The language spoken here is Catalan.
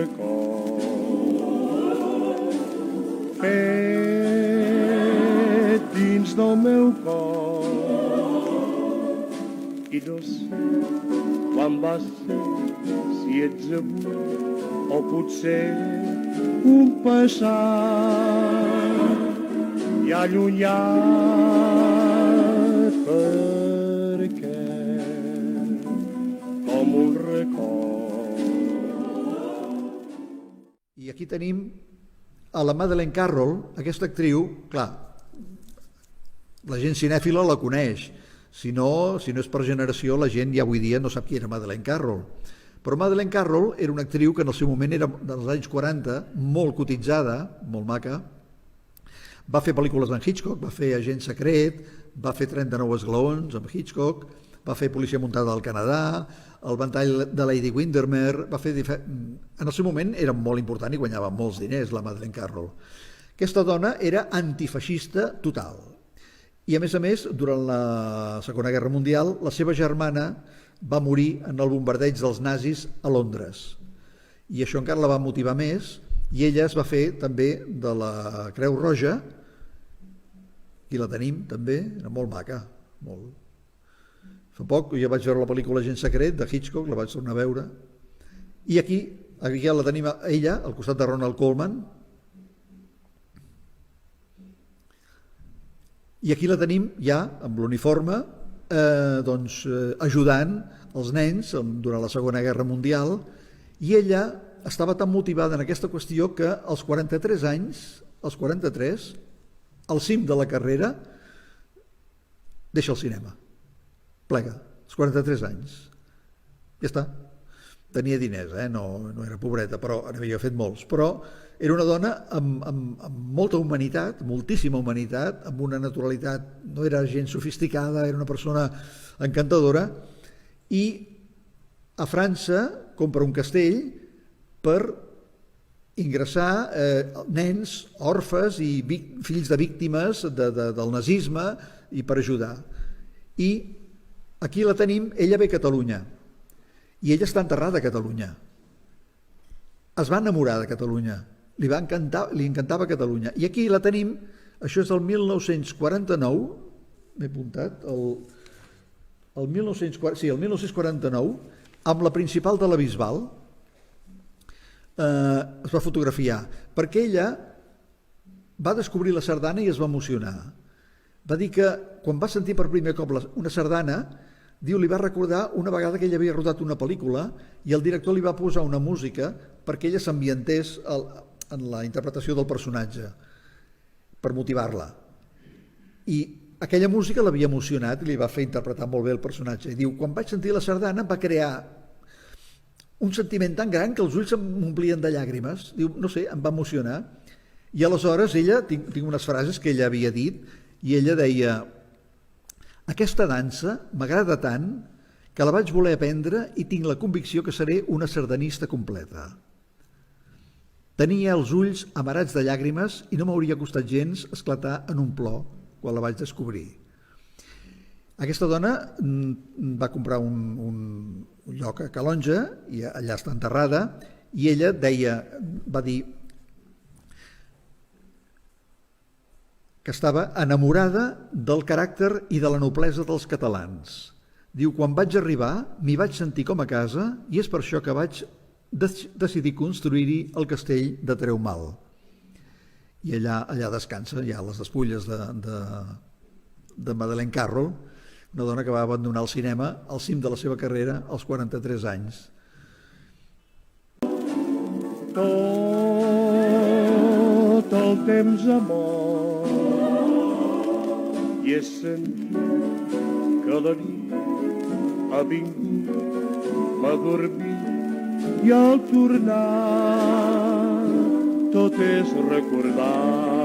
record fet dins del meu cor. I no sé quan va ser, si ets avui o potser un passat ja allunyat, perquè com un record. I aquí tenim a la Madeleine Carroll, aquesta actriu, clar, la gent cinèfila la coneix, si no és per generació, la gent ja avui dia no sap qui era Madeleine Carroll. Però Madeleine Carroll era una actriu que en el seu moment era dels anys 40, molt cotitzada, molt maca, va fer pel·lícules amb Hitchcock, va fer Agent Secret, va fer 39 esglaons amb Hitchcock, va fer Policia muntada al Canadà, El ventall de Lady Windermere, va fer en el seu moment era molt important i guanyava molts diners la Madeleine Carroll. Aquesta dona era antifeixista total. I a més, durant la Segona Guerra Mundial, la seva germana va morir en el bombardeig dels nazis a Londres. I això encara la va motivar més, i ella es va fer també de la Creu Roja, i la tenim també, era molt maca, molt. Fa poc jo vaig veure la pel·lícula Agent Secret de Hitchcock, la vaig tornar a veure, i aquí ja la tenim a ella, al costat de Ronald Colman, i aquí la tenim ja amb l'uniforme, ajudant els nens durant la Segona Guerra Mundial, i ella estava tan motivada en aquesta qüestió que als 43 anys, als 43, al cim de la carrera, deixa el cinema. Plega, als 43 anys. Ja està. Tenia diners, no era pobreta, però n'havia fet molts. Però era una dona amb molta humanitat, moltíssima humanitat, amb una naturalitat, no era gent sofisticada, era una persona encantadora, i a França compra un castell per ingressar nens, orfes i fills de víctimes del nazisme i per ajudar. I aquí la tenim, ella ve a Catalunya i ella està enterrada a Catalunya. Es va enamorar de Catalunya, li encantava Catalunya. I aquí la tenim, això és el 1949, m'he apuntat, el 1949, amb la Principal de la Bisbal, es va fotografiar, perquè ella va descobrir la sardana i es va emocionar. Va dir que quan va sentir per primer cop una sardana, diu, li va recordar una vegada que ella havia rodat una pel·lícula i el director li va posar una música perquè ella s'ambientés en la interpretació del personatge, per motivar-la. I aquella música l'havia emocionat i li va fer interpretar molt bé el personatge. I diu, quan vaig sentir la sardana va crear un sentiment tan gran que els ulls m'omplien de llàgrimes. Diu, no sé, em va emocionar. I aleshores ella, tinc unes frases que ella havia dit, i ella deia, aquesta dansa m'agrada tant que la vaig voler aprendre i tinc la convicció que seré una sardanista completa. Tenia els ulls amarats de llàgrimes i no m'hauria costat gens esclatar en un plor quan la vaig descobrir. Aquesta dona va comprar un lloc a Calonge i allà està enterrada, i ella va dir que estava enamorada del caràcter i de la noblesa dels catalans. Diu, quan vaig arribar m'hi vaig sentir com a casa i és per això que vaig decidir construir-hi el castell de Treumal. I allà descansa ja les despulles de Madeleine Carroll, una dona que va abandonar el cinema al cim de la seva carrera als 43 anys. Tot el temps amor i he sentit que la nit ha vingut, m'ha dormit i al tornar tot és recordar